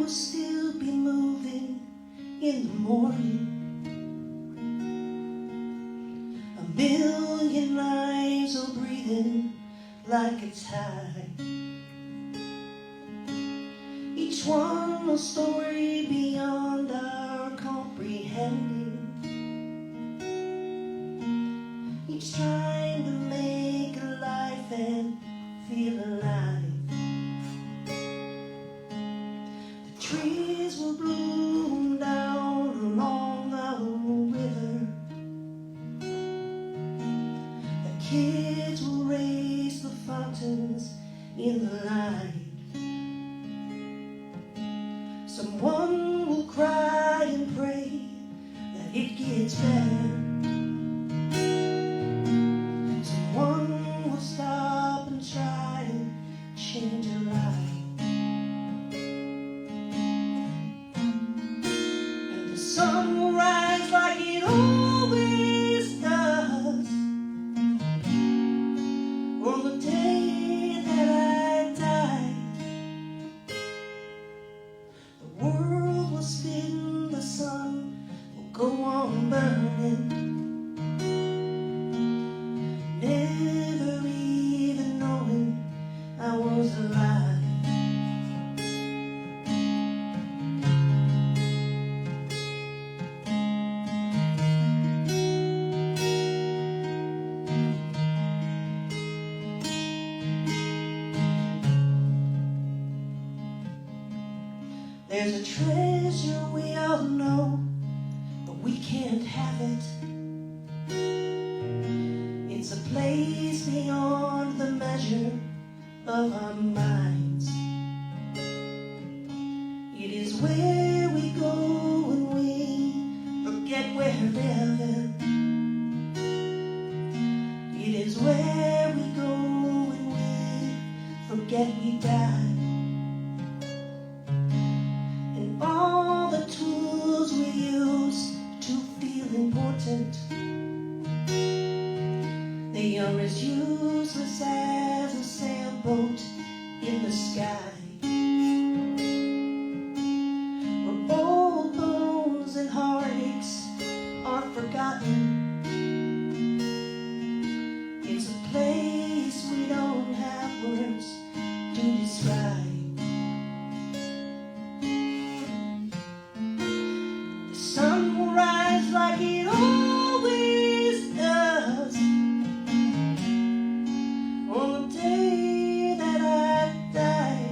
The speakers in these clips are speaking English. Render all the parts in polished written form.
will still be moving in the morning. A million lives are breathing like a tide. Each one a story beyond our comprehending. Each trying to make a life and feel alive. The trees will bloom down along the river. The kids will raise the fountains in the light. Someone will cry and pray that it gets better. Someone will stop and try and change a life. And the sun will rise like it always does on the day that I die. The world will spin, the sun will go on burning, never even knowing I was alive. There's a treasure we all know, but we can't have it. It's a place beyond the measure of our minds. It is where we go when we forget we're living. It is where we go when we forget we die. And all the tools we use to feel important, they are as useless as a sailboat in the sky. Where old bones and heartaches are forgotten. It's a place we don't have words to describe. The sun will rise like it always does on the day that I die.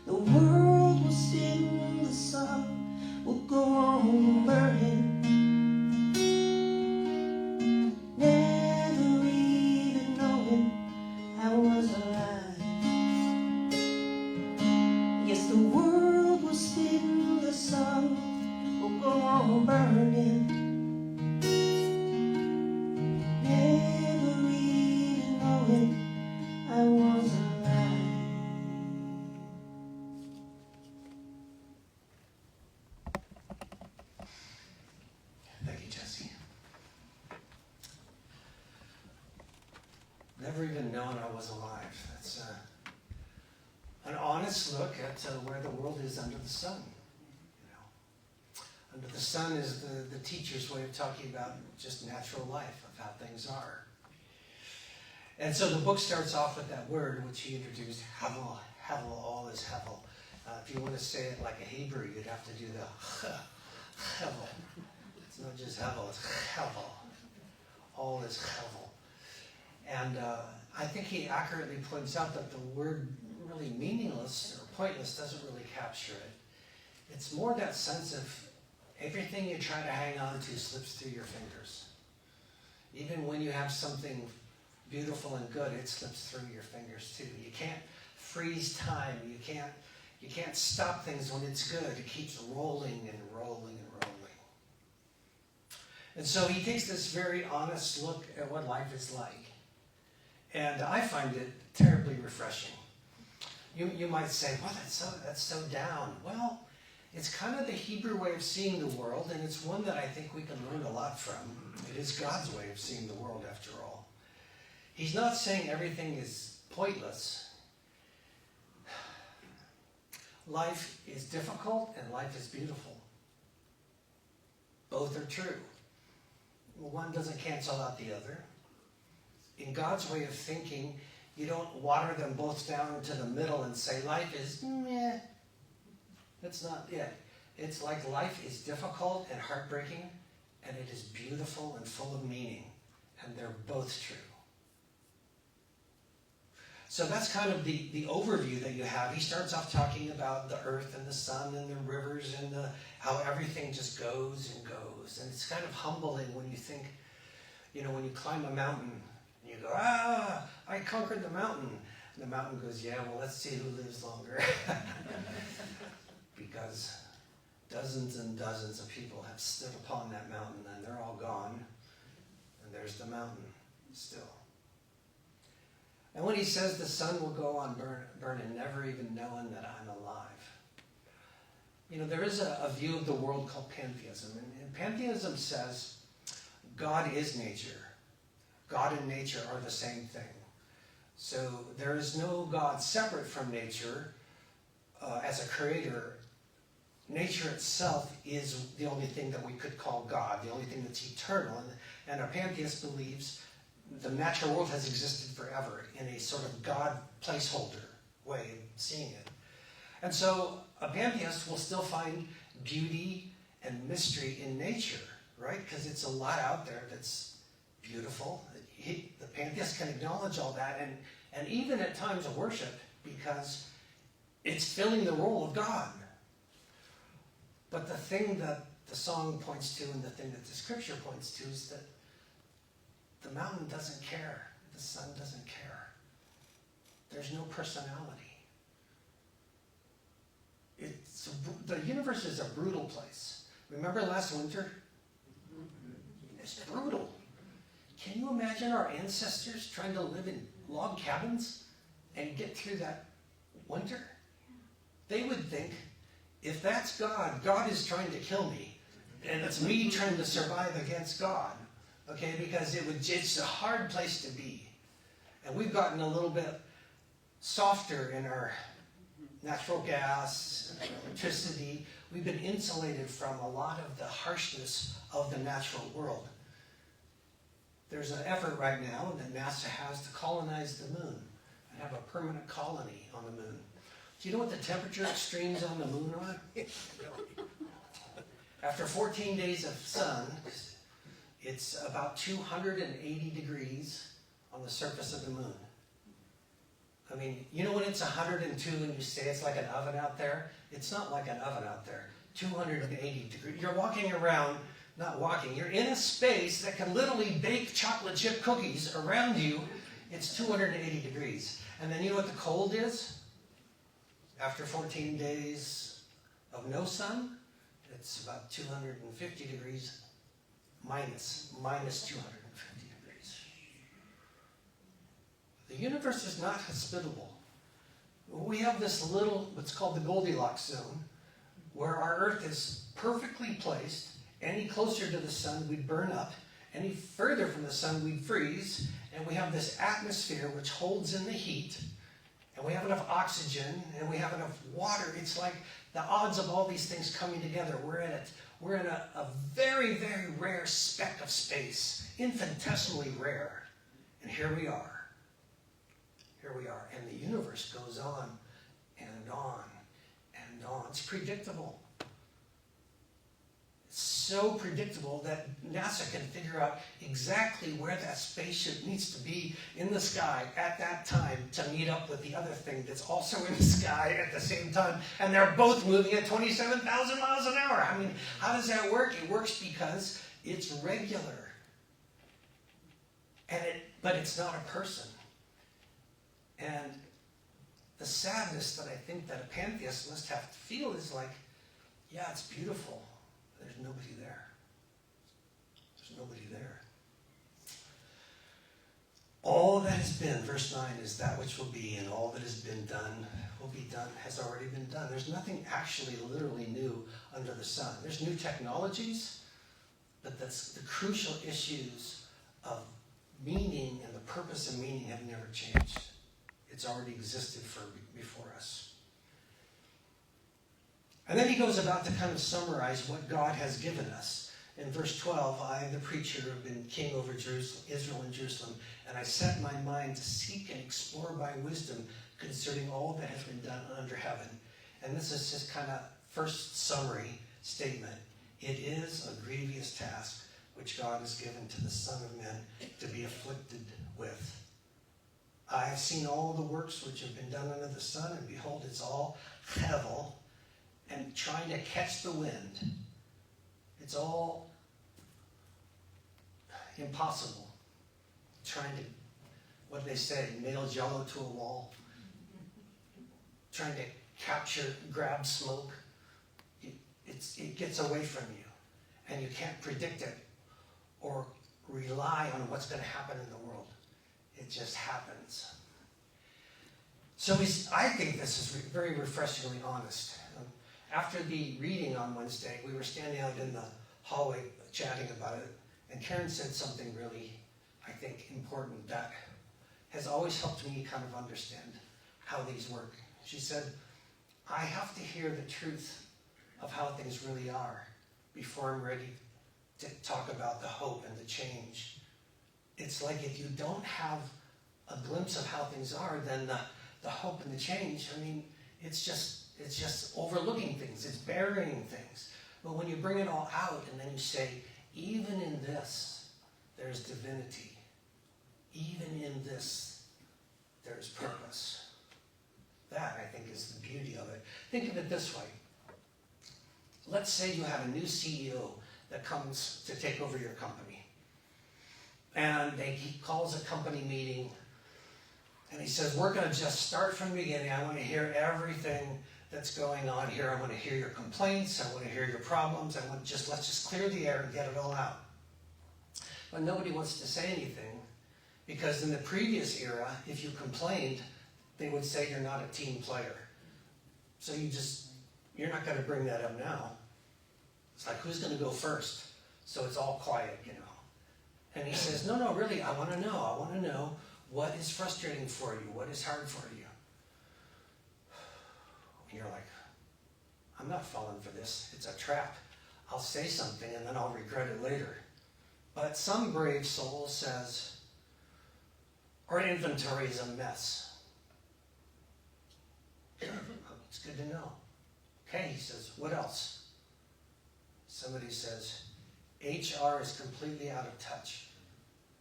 The world will spin, the sun will go on burning, never even knowing I was alive. Yes, the world will spin, the sun will go on burning, never even knowing I was alive. Thank you, Jesse. Never even known I was alive. That's an honest look at where the world is under the sun. You know, under the sun is the teacher's way of talking about just natural life, of how things are. And so the book starts off with that word which he introduced, Hevel. Hevel, all is Hevel. If you want to say it like a Hebrew, you'd have to do the Hevel. It's not just Hevel, it's Hevel. All is Hevel. And I think he accurately points out that the word really meaningless or pointless doesn't really capture it. It's more that sense of everything you try to hang on to slips through your fingers. Even when you have something beautiful and good, it slips through your fingers too. You can't freeze time. You can't stop things when it's good. It keeps rolling and rolling and rolling. And so he takes this very honest look at what life is like. And I find it terribly refreshing. You might say, well, that's so down. Well, it's kind of the Hebrew way of seeing the world, and it's one that I think we can learn a lot from. It is God's way of seeing the world, after all. He's not saying everything is pointless. life is difficult and life is beautiful. Both are true. One doesn't cancel out the other. In God's way of thinking, you don't water them both down into the middle and say life is meh. That's not it. It's like life is difficult and heartbreaking, and it is beautiful and full of meaning, and they're both true. So that's kind of the overview that you have. He starts off talking about the earth and the sun and the rivers and how everything just goes and goes. And it's kind of humbling when you think, when you climb a mountain, and you go, I conquered the mountain. And the mountain goes, yeah, well, let's see who lives longer. Because dozens and dozens of people have stood upon that mountain, and they're all gone. And there's the mountain still. And when he says the sun will go on burning, never even knowing that I'm alive. There is a view of the world called pantheism. And pantheism says God is nature. God and nature are the same thing. So there is no God separate from nature as a creator. Nature itself is the only thing that we could call God, the only thing that's eternal. And a pantheist believes the natural world has existed forever in a sort of God placeholder way of seeing it. And so a pantheist will still find beauty and mystery in nature, right? Because it's a lot out there that's beautiful. The pantheist can acknowledge all that and even at times worship because it's filling the role of God. But the thing that the song points to and the thing that the scripture points to is that the mountain doesn't care. The sun doesn't care. There's no personality. The universe is a brutal place. Remember last winter? It's brutal. Can you imagine our ancestors trying to live in log cabins and get through that winter? They would think, if that's God, God is trying to kill me. And it's me trying to survive against God. Okay, because it's a hard place to be. And we've gotten a little bit softer in our natural gas, electricity. We've been insulated from a lot of the harshness of the natural world. There's an effort right now that NASA has to colonize the moon and have a permanent colony on the moon. Do you know what the temperature extremes on the moon are? After 14 days of sun, it's about 280 degrees on the surface of the moon. I mean, when it's 102 and you say it's like an oven out there? It's not like an oven out there. 280 degrees. You're walking around, not walking, you're in a space that can literally bake chocolate chip cookies around you. It's 280 degrees. And then you know what the cold is? After 14 days of no sun, it's about 250 degrees minus 250 degrees. The universe is not hospitable. We have this little, what's called the Goldilocks zone, where our Earth is perfectly placed. Any closer to the sun, we'd burn up. Any further from the sun, we'd freeze. And we have this atmosphere which holds in the heat. And we have enough oxygen, and we have enough water. It's like the odds of all these things coming together. We're in a very, very rare speck of space, infinitesimally rare. And here we are. Here we are. And the universe goes on and on and on. It's predictable. It's so predictable that NASA can figure out exactly where that spaceship needs to be in the sky at that time to meet up with the other thing that's also in the sky at the same time. And they're both moving at 27,000 miles an hour. I mean, how does that work? It works because it's regular. But it's not a person. And the sadness that I think that a pantheist must have to feel is like, yeah, it's beautiful. There's nobody there. There's nobody there. All that has been, verse 9, is that which will be, and all that has been done will be done, has already been done. There's nothing actually literally new under the sun. There's new technologies, but that's the crucial issues of meaning and the purpose of meaning have never changed. It's already existed before us. And then he goes about to kind of summarize what God has given us. In verse 12, I, the preacher, have been king over Israel and Jerusalem, and I set my mind to seek and explore by wisdom concerning all that has been done under heaven. And this is just kind of first summary statement. It is a grievous task which God has given to the Son of Man to be afflicted with. I have seen all the works which have been done under the sun, and behold, it's all hevel and trying to catch the wind. It's all impossible. Trying to, what do they say, nail jello to a wall. Trying to capture, grab smoke. It gets away from you. And you can't predict it or rely on what's going to happen in the world. It just happens. So I think this is very refreshingly honest. After the reading on Wednesday, we were standing out in the hallway chatting about it, and Karen said something really, I think, important that has always helped me kind of understand how these work. She said, I have to hear the truth of how things really are before I'm ready to talk about the hope and the change. It's like if you don't have a glimpse of how things are, then the hope and the change, I mean, it's just overlooking things, it's burying things. But when you bring it all out and then you say, even in this, there's divinity. Even in this, there's purpose. That, I think, is the beauty of it. Think of it this way. Let's say you have a new CEO that comes to take over your company. And he calls a company meeting, and he says, we're going to just start from the beginning. I want to hear everything that's going on here. I want to hear your complaints. I want to hear your problems. Let's just clear the air and get it all out. But nobody wants to say anything, because in the previous era, if you complained, they would say you're not a team player. So you're not going to bring that up now. It's like, who's going to go first? So it's all quiet, you know. And he says, no, really, I want to know. I want to know what is frustrating for you, what is hard for you. And you're like, I'm not falling for this. It's a trap. I'll say something and then I'll regret it later. But some brave soul says, our inventory is a mess. It's good to know. Okay, he says, what else? Somebody says, HR is completely out of touch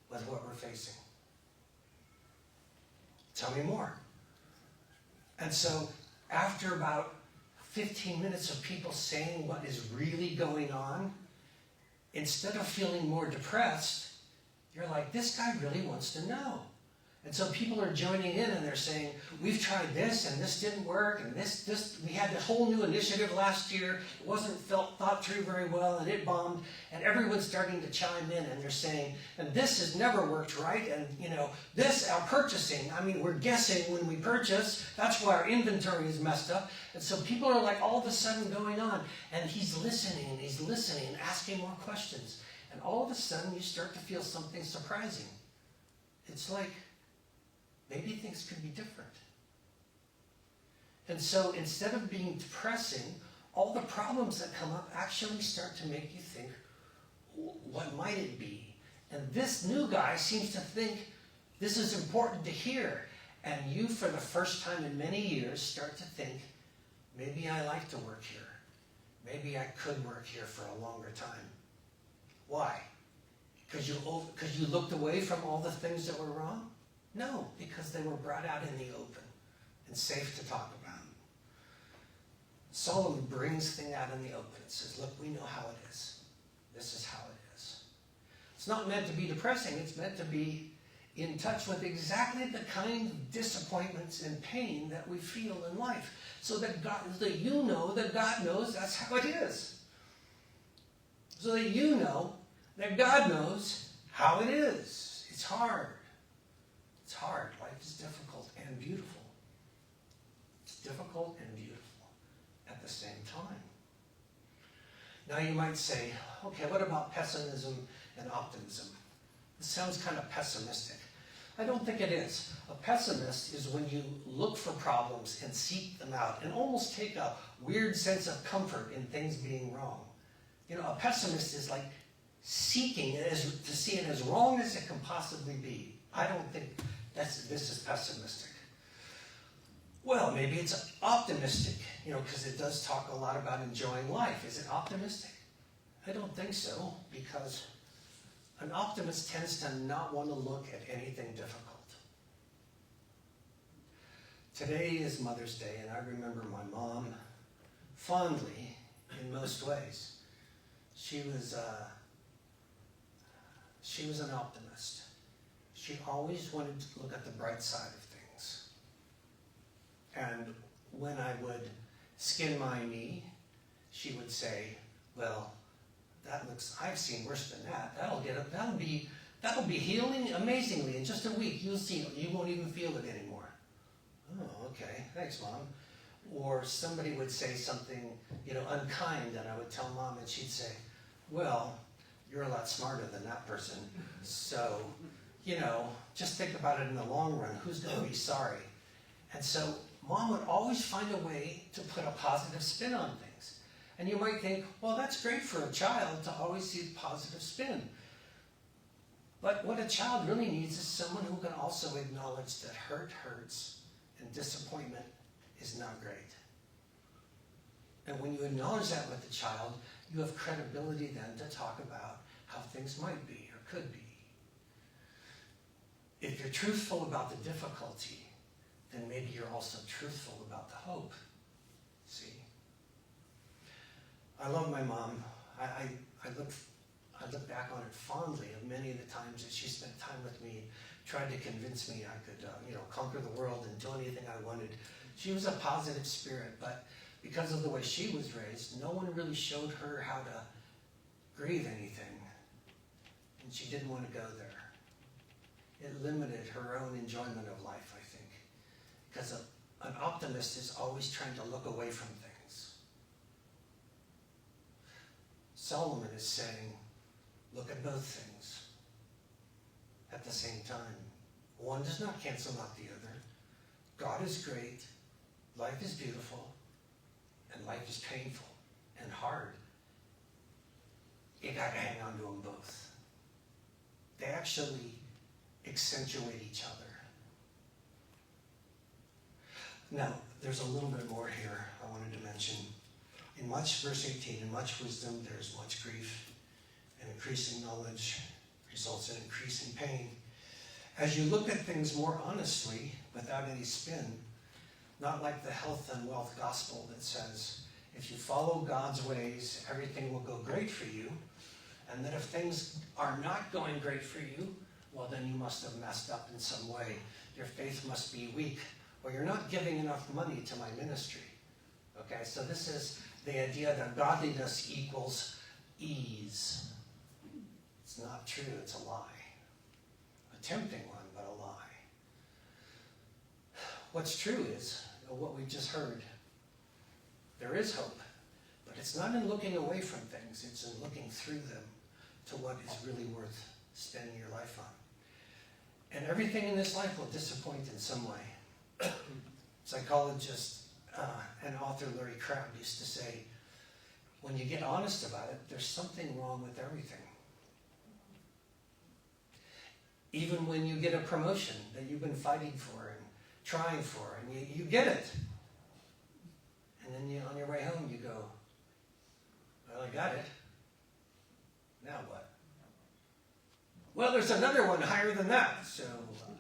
with what we're facing. Tell me more. And so after about 15 minutes of people saying what is really going on, instead of feeling more depressed, you're like, this guy really wants to know. And so people are joining in and they're saying, we've tried this and this didn't work, and this we had a whole new initiative last year. It wasn't thought through very well and it bombed, and everyone's starting to chime in and they're saying, and this has never worked right, and you know, this, our purchasing, I mean, we're guessing when we purchase, that's why our inventory is messed up. And so people are like all of a sudden going on, and he's listening and asking more questions. And all of a sudden you start to feel something surprising. It's like, maybe things could be different. And so instead of being depressing, all the problems that come up actually start to make you think, what might it be? And this new guy seems to think this is important to hear. And you, for the first time in many years, start to think, maybe I like to work here. Maybe I could work here for a longer time. Why? Because you looked away from all the things that were wrong? No, because they were brought out in the open and safe to talk about. Solomon brings things out in the open and says, look, we know how it is. This is how it is. It's not meant to be depressing. It's meant to be in touch with exactly the kind of disappointments and pain that we feel in life. So that you know that God knows that's how it is. So that you know that God knows how it is. It's hard. It's hard. Life is difficult and beautiful. It's difficult and beautiful at the same time. Now you might say, okay, what about pessimism and optimism? This sounds kind of pessimistic. I don't think it is. A pessimist is when you look for problems and seek them out and almost take a weird sense of comfort in things being wrong. You know, a pessimist is like seeking it to see it as wrong as it can possibly be. I don't think this is pessimistic. Well, maybe it's optimistic, you know, because it does talk a lot about enjoying life. Is it optimistic? I don't think so, because an optimist tends to not want to look at anything difficult. Today is Mother's Day, and I remember my mom fondly in most ways. She was an optimist. She always wanted to look at the bright side of things. And when I would skin my knee, she would say, well, I've seen worse than that. That'll be healing amazingly in just a week. You'll see it. You won't even feel it anymore. Oh, okay. Thanks, Mom. Or somebody would say something, you know, unkind, and I would tell Mom, and she'd say, well, you're a lot smarter than that person. So, you know, just think about it in the long run. Who's going to be sorry? And so Mom would always find a way to put a positive spin on things. And you might think, well, that's great for a child to always see the positive spin. But what a child really needs is someone who can also acknowledge that hurt hurts and disappointment is not great. And when you acknowledge that with the child, you have credibility then to talk about how things might be or could be. If you're truthful about the difficulty, then maybe you're also truthful about the hope. See? I love my mom. I look back on it fondly of many of the times that she spent time with me, tried to convince me I could, conquer the world and do anything I wanted. She was a positive spirit, but because of the way she was raised, no one really showed her how to grieve anything, and she didn't want to go there. It limited her own enjoyment of life, I think, because an optimist is always trying to look away from things. Solomon is saying, look at both things at the same time. One does not cancel out the other. God is great, life is beautiful, and life is painful and hard. You got to hang on to them both. They actually accentuate each other. Now, there's a little bit more here I wanted to mention. In verse 18, in much wisdom there is much grief, and increasing knowledge results in increasing pain. As you look at things more honestly, without any spin, not like the health and wealth gospel that says, if you follow God's ways, everything will go great for you, and that if things are not going great for you, well, then you must have messed up in some way. Your faith must be weak, or you're not giving enough money to my ministry. Okay, so this is the idea that godliness equals ease. It's not true, it's a lie. A tempting one, but a lie. What's true is what we just heard. There is hope, but it's not in looking away from things, it's in looking through them to what is really worth spending your life on. And everything in this life will disappoint in some way. Psychologist and author Larry Crabb used to say, when you get honest about it, there's something wrong with everything. Even when you get a promotion that you've been fighting for and trying for, and you get it. And then on your way home you go, well, I got it. Now what? Well, there's another one higher than that, so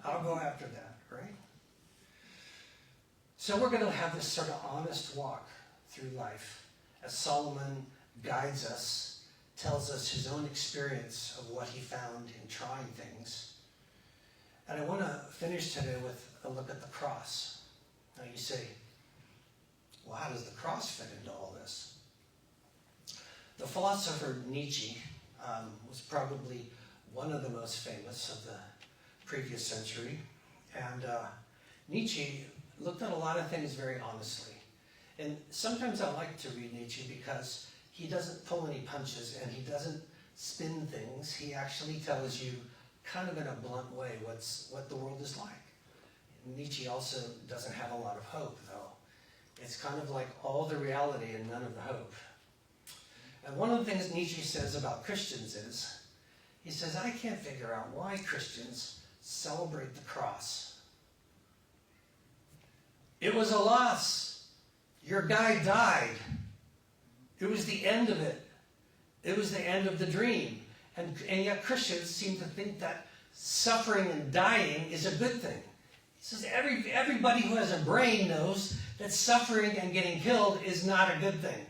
I'll go after that, right? So we're going to have this sort of honest walk through life as Solomon guides us, tells us his own experience of what he found in trying things. And I want to finish today with a look at the cross. Now you say, well, how does the cross fit into all this? The philosopher Nietzsche was probably one of the most famous of the previous century. And Nietzsche looked at a lot of things very honestly. And sometimes I like to read Nietzsche because he doesn't pull any punches and he doesn't spin things. He actually tells you kind of in a blunt way what the world is like. Nietzsche also doesn't have a lot of hope, though. It's kind of like all the reality and none of the hope. And one of the things Nietzsche says about Christians is, he says, I can't figure out why Christians celebrate the cross. It was a loss. Your guy died. It was the end of it. It was the end of the dream. And yet Christians seem to think that suffering and dying is a good thing. He says everybody who has a brain knows that suffering and getting killed is not a good thing.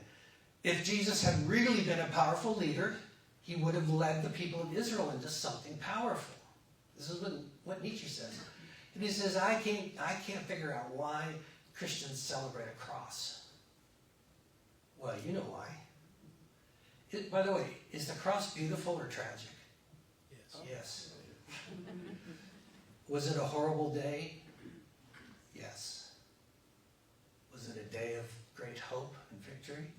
If Jesus had really been a powerful leader, he would have led the people of Israel into something powerful. This is what Nietzsche says. And he says, I can't figure out why Christians celebrate a cross. Well, you know why. By the way, is the cross beautiful or tragic? Yes. Yes. Was it a horrible day? Yes. Was it a day of great hope and victory?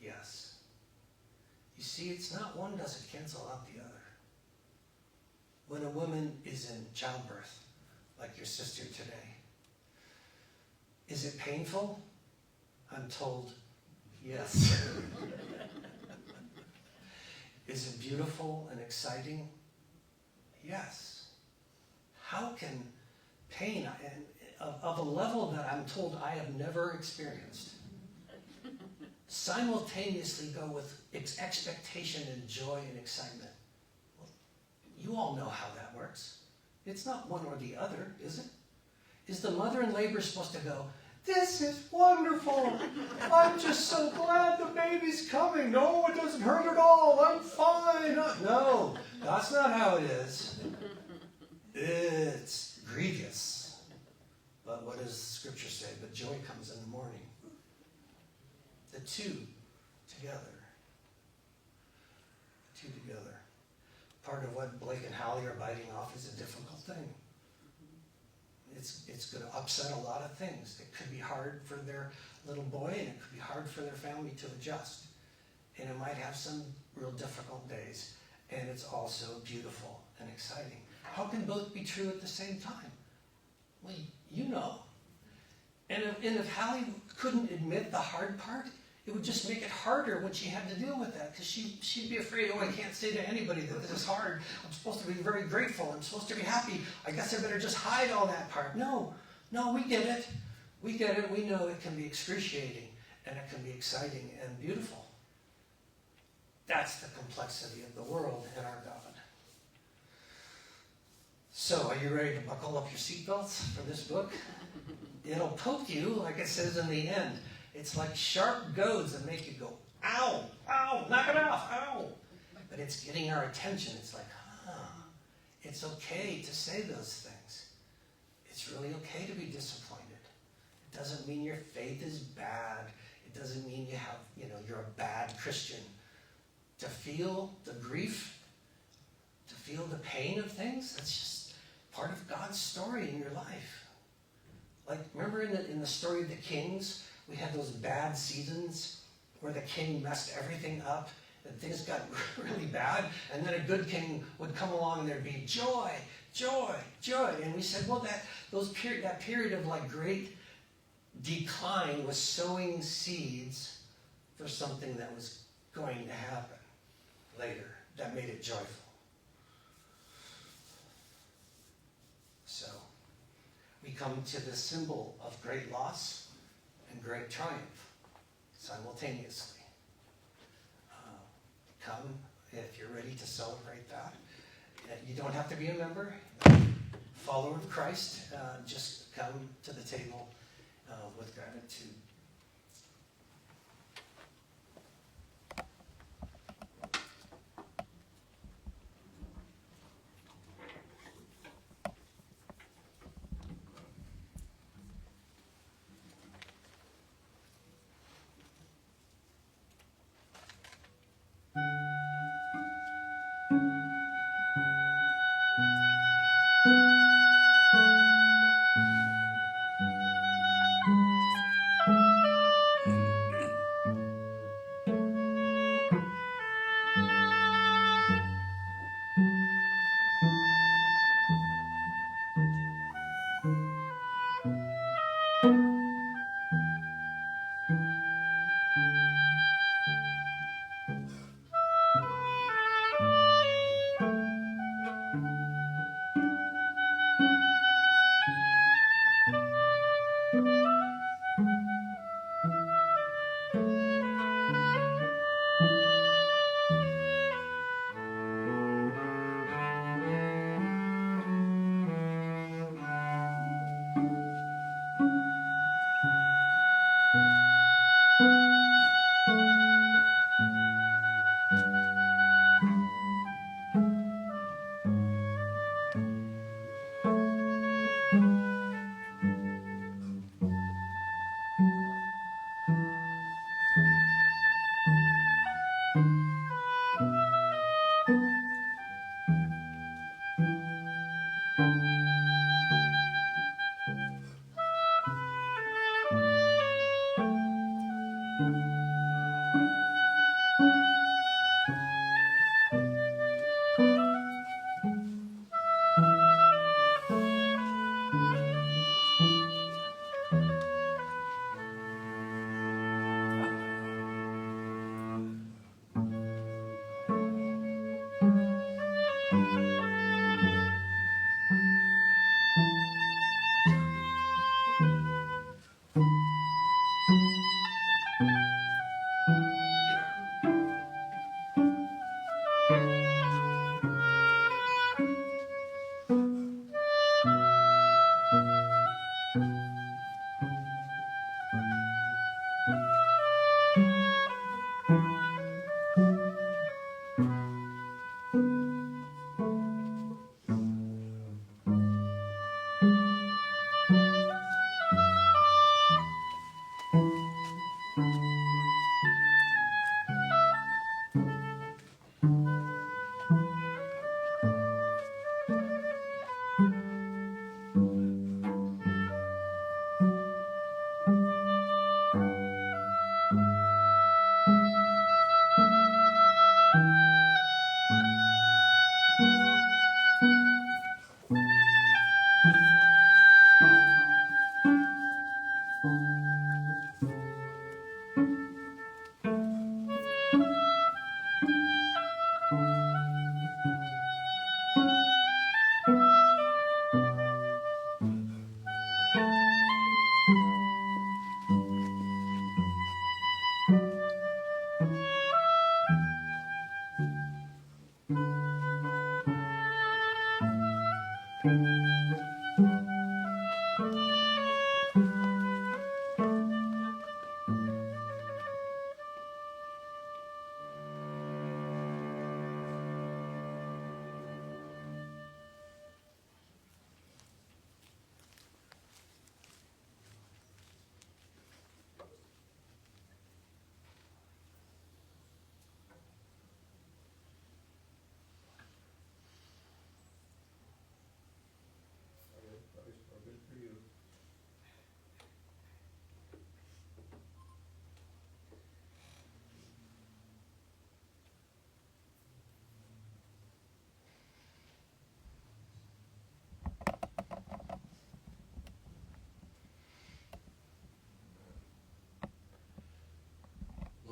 Yes. You see, it's not one doesn't cancel out the other. When a woman is in childbirth, like your sister today, is it painful? I'm told, yes. Is it beautiful and exciting? Yes. How can pain of a level that I'm told I have never experienced simultaneously go with expectation and joy and excitement? Well, you all know how that works. It's not one or the other, is it? Is the mother in labor supposed to go, this is wonderful. I'm just so glad the baby's coming. No, it doesn't hurt at all. I'm fine. No, that's not how it is. It's grievous. But what does Scripture say? But joy comes in the morning. The two together. The two together. Part of what Blake and Hallie are biting off is a difficult thing. It's going to upset a lot of things. It could be hard for their little boy, and it could be hard for their family to adjust. And it might have some real difficult days. And it's also beautiful and exciting. How can both be true at the same time? Well, you know. And if Hallie couldn't admit the hard part, it would just make it harder when she had to deal with that, because she'd be afraid, oh, I can't say to anybody that this is hard. I'm supposed to be very grateful. I'm supposed to be happy. I guess I better just hide all that part. No, we get it. We get it. We know it can be excruciating, and it can be exciting and beautiful. That's the complexity of the world and our God. So, are you ready to buckle up your seatbelts for this book? It'll poke you, like it says in the end. It's like sharp goads that make you go, ow, ow, knock it off, ow. But it's getting our attention. It's like, it's okay to say those things. It's really okay to be disappointed. It doesn't mean your faith is bad. It doesn't mean you're a bad Christian. To feel the grief, to feel the pain of things, that's just part of God's story in your life. Like, remember in the story of the kings, we had those bad seasons where the king messed everything up and things got really bad, and then a good king would come along and there'd be joy, joy, joy. And we said, well, that period of like great decline was sowing seeds for something that was going to happen later that made it joyful. So we come to the symbol of great loss and great triumph simultaneously. Come if you're ready to celebrate that. You don't have to be a member, follower of Christ. Just come to the table with gratitude.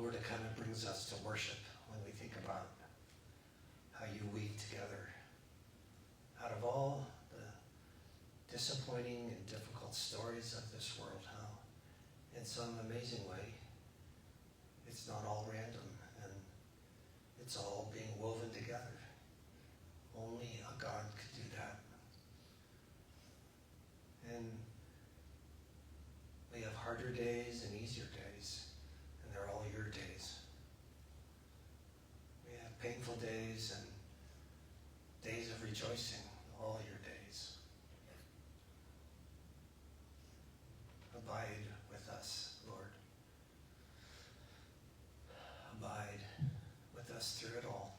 Lord, it kind of brings us to worship when we think about how you weave together out of all the disappointing and difficult stories of this world, how in some amazing way it's not all random and it's all being woven together. Only a God could do that. And we have harder days and easier days, and they're all your days. We have painful days and days of rejoicing, all your days. Abide with us, Lord. Abide with us through it all.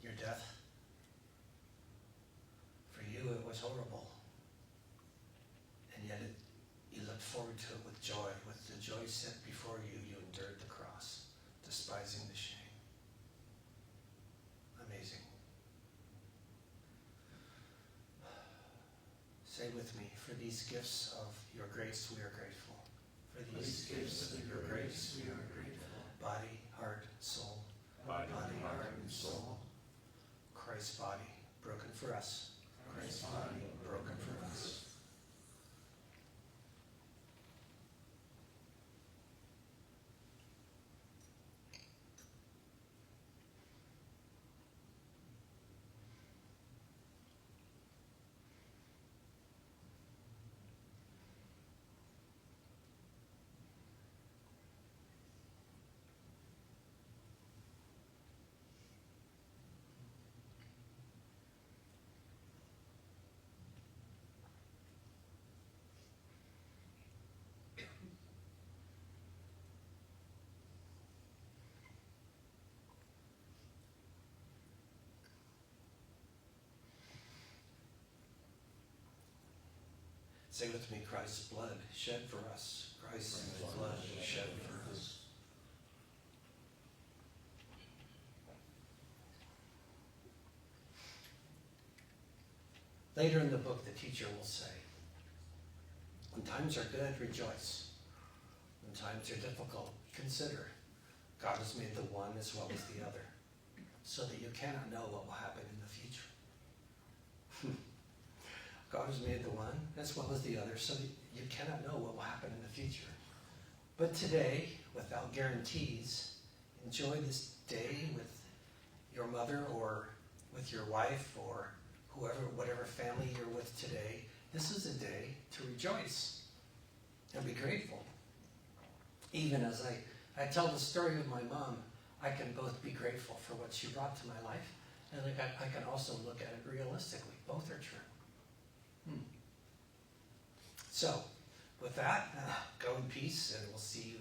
Your death, for you it was horrible. And yet you looked forward to it with joy. With the joy set before you, you endured the cross, despising the shame. Amazing. Say with me, for these gifts of your grace we are grateful. For these gifts of your grace we are grateful. Body, heart, soul. Body, heart, and soul. Christ's body broken for us. Christ's body broken for us. Say with me, Christ's blood shed for us. Christ's blood shed for us. Later in the book, the teacher will say, when times are good, rejoice. When times are difficult, consider God has made the one as well as the other, so that you cannot know what will happen in the future. God has made the one as well as the other, so that you cannot know what will happen in the future. But today, without guarantees, enjoy this day with your mother or with your wife or whoever, whatever family you're with today. This is a day to rejoice and be grateful. Even as I tell the story of my mom, I can both be grateful for what she brought to my life, and I can also look at it realistically. Both are true. So, with that, go in peace, and we'll see you